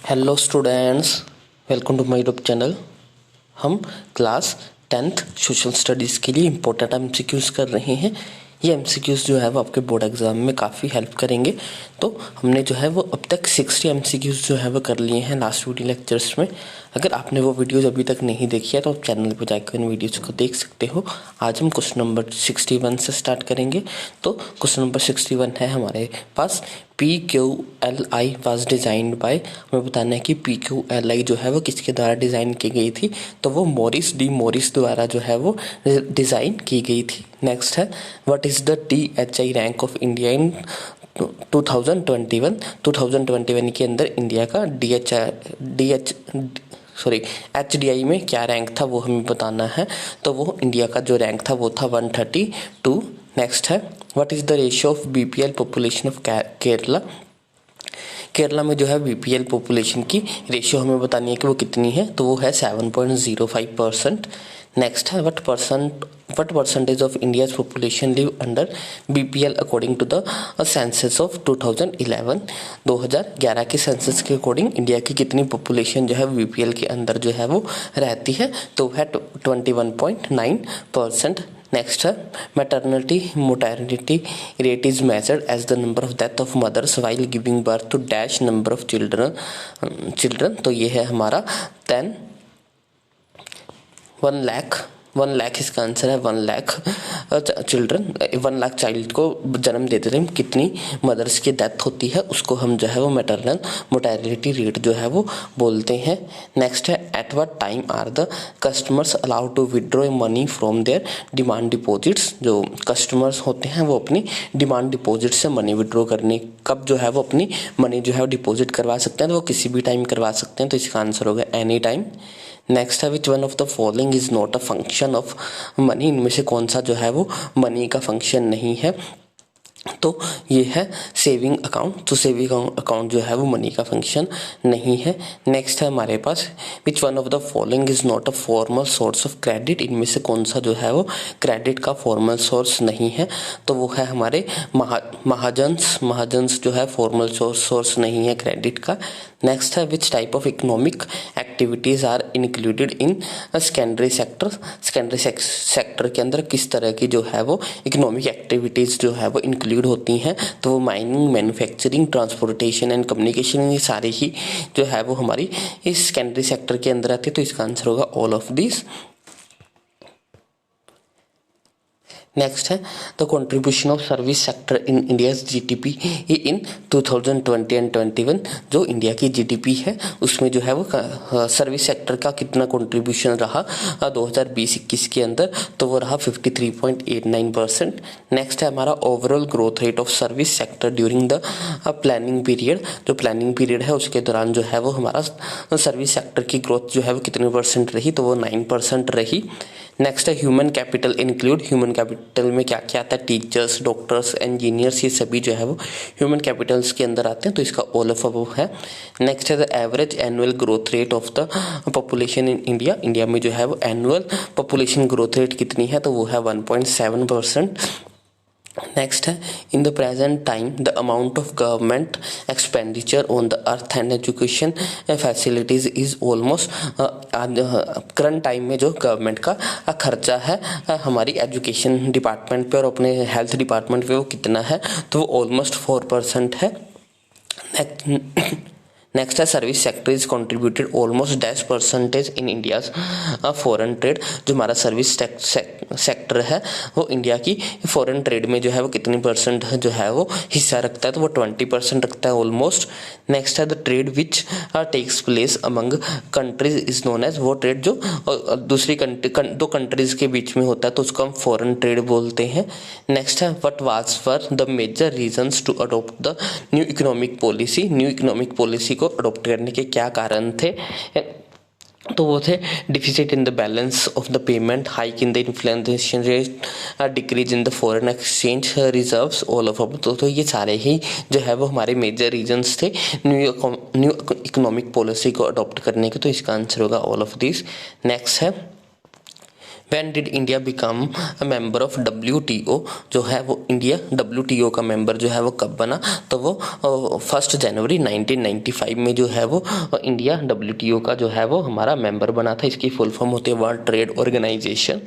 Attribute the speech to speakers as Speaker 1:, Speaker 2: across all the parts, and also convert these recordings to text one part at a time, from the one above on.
Speaker 1: Hello students, welcome to my YouTube channel. हम class 10th social studies के लिए important MCQs कर रहे हैं। ये एमसीक्यूज़ जो है वो आपके बोर्ड एग्जाम में काफ़ी हेल्प करेंगे। तो हमने जो है वो अब तक 60 एमसीक्यूज़ जो है वो कर लिए हैं लास्ट वीडियो लेक्चर्स में। अगर आपने वो वीडियोज़ अभी तक नहीं देखी है तो आप चैनल पर जाकर इन वीडियोज़ को देख सकते हो। आज हम क्वेश्चन नंबर 61 से स्टार्ट करेंगे। तो क्वेश्चन नंबर 61 है हमारे पास, PQLI वॉज डिज़ाइंड बाय। हमें बताना है कि PQLI जो है वो किसके द्वारा डिज़ाइन की गई थी। तो वो मॉरिस डी मॉरिस द्वारा जो है वो डिज़ाइन की गई थी। नेक्स्ट है, what is the DHI rank of India in 2021 के अंदर इंडिया का HDI में क्या रैंक था वो हमें बताना है। तो वो इंडिया का जो रैंक था वो था 132। नेक्स्ट है, what is the ratio of BPL population of Kerala. Kerala में जो है BPL पॉपुलेशन की रेशियो हमें बतानी है कि वो कितनी है। तो वो है 7.05%। नेक्स्ट है, what percentage of India's population live under BPL according to the census of 2011। 2011 के सेंसस के अकॉर्डिंग इंडिया की कितनी पॉपुलेशन जो है BPL के अंदर जो है वो रहती है। तो है 21.9%। नेक्स्ट है, maternity mortality rate is measured as the number of death of mothers while giving birth to dash number of children. तो ये है हमारा 1 लाख इसका आंसर है। 1 लाख चिल्ड्रन, 1 लाख चाइल्ड को जन्म देते थे कितनी मदर्स की डेथ होती है उसको हम जो है वो मैटरनल मोर्टेलिटी रेट जो है वो बोलते हैं। नेक्स्ट है, at what time are the customers allowed to withdraw money from their demand deposits. जो कस्टमर्स होते हैं वो अपनी डिमांड डिपॉजिट से मनी विड्रॉ करने कब जो है वो अपनी मनी जो है वो डिपॉजिट करवा सकते हैं। तो वो किसी भी टाइम करवा सकते हैं। तो इसका आंसर होगा एनी टाइम। नेक्स्ट है, विच one of the following is not a function of money. इनमें से कौन सा जो है वो मनी का फंक्शन नहीं है। तो ये है सेविंग अकाउंट। तो सेविंग अकाउंट जो है वो मनी का फंक्शन नहीं है। नेक्स्ट है हमारे पास, which one of the following is not a formal source of credit. इनमें से कौन सा जो है वो क्रेडिट का फॉर्मल सोर्स नहीं है। तो वो है हमारे महाजन्स जो है फॉर्मल सोर्स नहीं है क्रेडिट का। नेक्स्ट है, which type of economic activities are included in secondary sector. Secondary sector के अंदर किस तरह की जो है वो इकोनॉमिक एक्टिविटीज़ जो है वो इंक्लूड होती हैं। तो वो mining, manufacturing, transportation and communication, ये सारी ही जो है वो हमारी इस सेकेंडरी सेक्टर के अंदर आती है। तो इसका आंसर होगा ऑल ऑफ दिस। नेक्स्ट है, the contribution of service sector in India's GDP in 2020 and 21। जो इंडिया की GDP है उसमें जो है वो सर्विस सेक्टर का कितना कंट्रीब्यूशन रहा 2020-21 के अंदर। तो वो रहा 53.89%। नेक्स्ट है हमारा, overall growth rate of service sector during the planning period. जो प्लानिंग पीरियड है उसके दौरान जो है वो हमारा सर्विस सेक्टर की ग्रोथ जो है वो कितने % रही। तो वो 9% रही। नेक्स्ट है, human capital include. Human capital में क्या क्या आता है, टीचर्स, डॉक्टर्स, इंजीनियर्स, ये सभी जो है वो ह्यूमन कैपिटल्स के अंदर आते हैं। तो इसका ऑल ऑफ अबव है। नेक्स्ट है, the average annual growth rate of the population in India. India में जो है वो एनुअल पॉपुलेशन ग्रोथ रेट कितनी है। तो वो है 1.7%। नेक्स्ट है, in the present time the amount of government expenditure on the earth and education facilities is almost. Current time में जो गवर्नमेंट का खर्चा है हमारी एजुकेशन डिपार्टमेंट पे और अपने हेल्थ डिपार्टमेंट पे वो कितना है। तो वो ऑलमोस्ट 4% है। नेक्स्ट है, service sector is contributed almost %% in India's foreign trade. जो हमारा सर्विस सेक्टर है वो इंडिया की फॉरेन ट्रेड में जो है वो कितनी % जो है वो हिस्सा रखता है। तो वो 20% रखता है ऑलमोस्ट। नेक्स्ट है, the trade which takes place among countries is known as. वो ट्रेड जो दूसरी दो कंट्रीज के बीच में होता है तो उसको हम फॉरेन ट्रेड बोलते हैं। नेक्स्ट है, what was for the major reasons to adopt the new economic policy. New economic policy को अडॉप्ट करने के क्या कारण थे। तो वो थे, deficit in the balance of the payment, hike in the inflation rate, decrease in the foreign exchange reserves, all of. तो ये सारे ही जो है वो हमारे मेजर रीजंस थे न्यू इकोनॉमिक पॉलिसी को अडॉप्ट करने के। तो इसका आंसर होगा ऑल ऑफ दिस। नेक्स्ट है, When did India become a member of WTO? जो है वो इंडिया WTO का मेंबर जो है वो कब बना? तो वो 1 जनवरी 1995 में जो है वो इंडिया WTO का जो है वो हमारा मेंबर बना था। इसकी फुल फॉर्म होती है वर्ल्ड ट्रेड ऑर्गेनाइजेशन।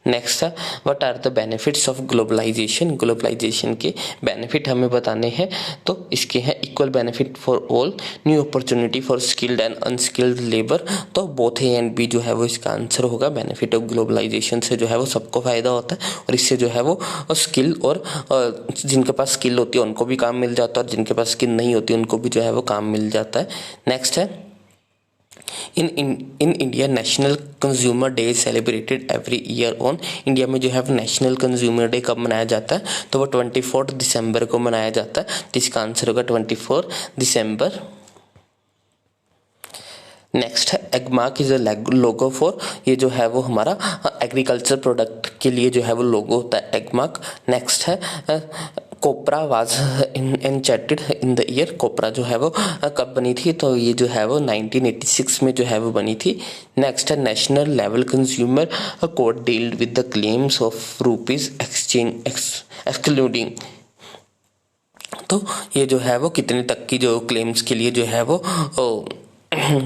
Speaker 1: नेक्स्ट है what are the benefits of globalisation. Globalisation के बेनिफिट हमें बताने हैं, तो इसके हैं equal benefit for all, new opportunity for skilled and unskilled labour. तो बोथ ए एंड बी जो है वो इसका आंसर होगा। बेनिफिट ऑफ ग्लोबलाइजेशन से जो है वो सबको फायदा होता है और इससे जो है वो स्किल और जिनके पास स्किल होती है उनको भी काम मिल जाता है और जिनके पास स्किल नहीं होती उनको भी जो है वो काम मिल जाता है। नेक्स्ट है in India national consumer day celebrated every year on. India में जो है नेशनल कंज्यूमर डे कब मनाया जाता है? तो वो 24 दिसंबर को मनाया जाता है। तो इसका आंसर होगा 24 दिसंबर। नेक्स्ट है Agmark is a logo for, ये जो है वो हमारा एग्रीकल्चर प्रोडक्ट के लिए जो है वो लोगो होता है एगमार्क। नेक्स्ट है कोपरा वाज इनचेटेड इन द ईयर। कोपरा जो है वो कब बनी थी? तो ये जो है वो 1986 में जो है वो बनी थी। नेक्स्ट है national level consumer court dealt with the claims of rupees exchange excluding. तो ये जो है वो कितने तक की जो क्लेम्स के लिए जो है वो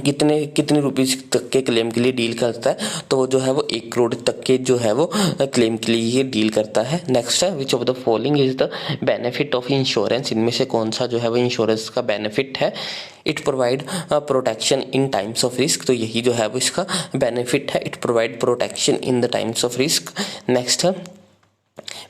Speaker 1: कितने रुपीज तक के क्लेम के लिए डील करता है? तो वो जो है वो 1 करोड़ तक के जो है वो क्लेम के लिए ये डील करता है। नेक्स्ट है which of the following is the benefit of insurance. इनमें से कौन सा जो है वो इंश्योरेंस का बेनिफिट है? It provide protection in times of risk. तो यही जो है वो इसका बेनिफिट है, it provide protection in the times of risk. Next है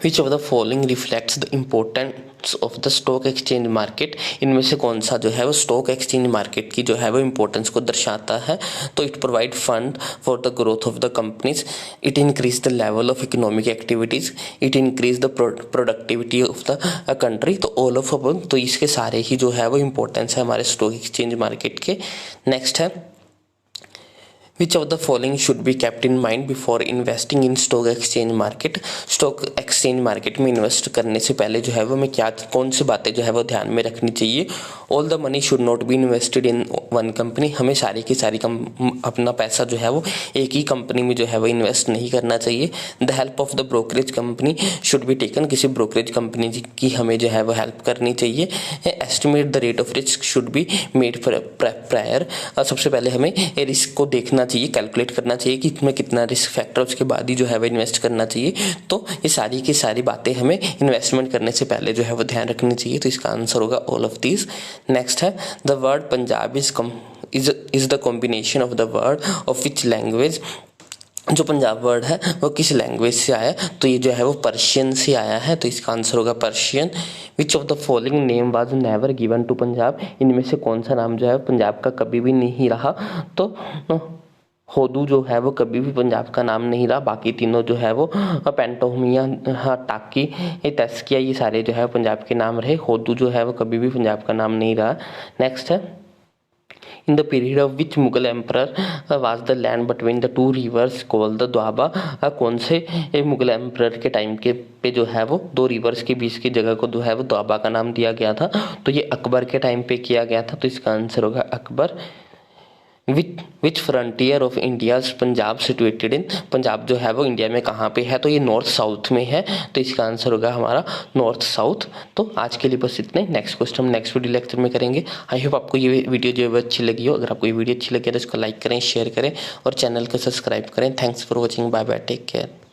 Speaker 1: which of the following reflects the importance of the stock exchange market. इनमें से कौन सा जो है वो स्टॉक एक्सचेंज मार्केट की जो है वो इम्पोर्टेंस को दर्शाता है? तो it provide fund for the growth of the companies, it increase the level of economic activities, it increase the productivity of the country. तो ऑल ऑफ अबव, तो इसके सारे ही जो है वो इम्पोर्टेंस है हमारे स्टॉक एक्सचेंज मार्केट के। नेक्स्ट है Which of the following should be kept in mind before investing in stock exchange market? Stock exchange market में इन्वेस्ट करने से पहले जो है वो हमें क्या कौन सी बातें जो है वो ध्यान में रखनी चाहिए? All the money should not be invested in one company. हमें सारी की सारी अपना पैसा जो है वो एक ही कंपनी में जो है वो इन्वेस्ट नहीं करना चाहिए। The help of the brokerage company should be taken. किसी ब्रोकरेज कंपनी की हमें जो है वो हेल्प करनी चाहिए। Estimate the rate of risk should be made prior. सबसे पहले हमें रिस्क को देखना चाहिए, कैलकुलेट करना चाहिए कि इसमें कितना रिस्क फैक्टर, उसके बाद ही जो है वो इन्वेस्ट करना चाहिए। तो ये सारी की सारी बातें हमें इन्वेस्टमेंट करने से पहले जो है वो ध्यान रखनी चाहिए। तो इसका आंसर होगा ऑल ऑफ दीज। नेक्स्ट है the word Punjab is the combination of the word of which language. जो पंजाब वर्ड है वो किस लैंग्वेज से आया? तो ये जो है वो पर्शियन से आया है। तो इसका आंसर होगा Persian. Which of the following name was never given to Punjab. इनमें से कौन सा नाम जो है पंजाब का कभी भी नहीं रहा? तो होदू जो है वो कभी भी पंजाब का नाम नहीं रहा। बाकी तीनों जो है वो पेंटोमिया, टाकी, तस्किया, ये सारे जो है पंजाब के नाम रहे। होदू जो है वो कभी भी पंजाब का नाम नहीं रहा। नेक्स्ट है in the period of which Mughal emperor was the land between the 2 reverse called the Doaba. कौन से मुगल एम्परर के टाइम के पे जो है वो 2 रिवर्स के बीच की जगह को जो है वो द्वाबा का नाम दिया गया था? तो ये अकबर के टाइम पे किया गया था। तो इसका आंसर होगा Akbar. Which frontier of India Punjab situated in. Punjab जो है वो इंडिया में कहाँ पे है? तो ये नॉर्थ साउथ में है। तो इसका आंसर होगा हमारा नॉर्थ साउथ। तो आज के लिए बस इतने। नेक्स्ट क्वेश्चन हम नेक्स्ट वीडियो लेक्चर में करेंगे। आई होप आपको ये वीडियो जो है अच्छी लगी हो। अगर आपको ये वीडियो अच्छी लगी तो इसको लाइक करें, शेयर करें और चैनल को सब्सक्राइब करें। Thanks for watching. Bye bye, take care.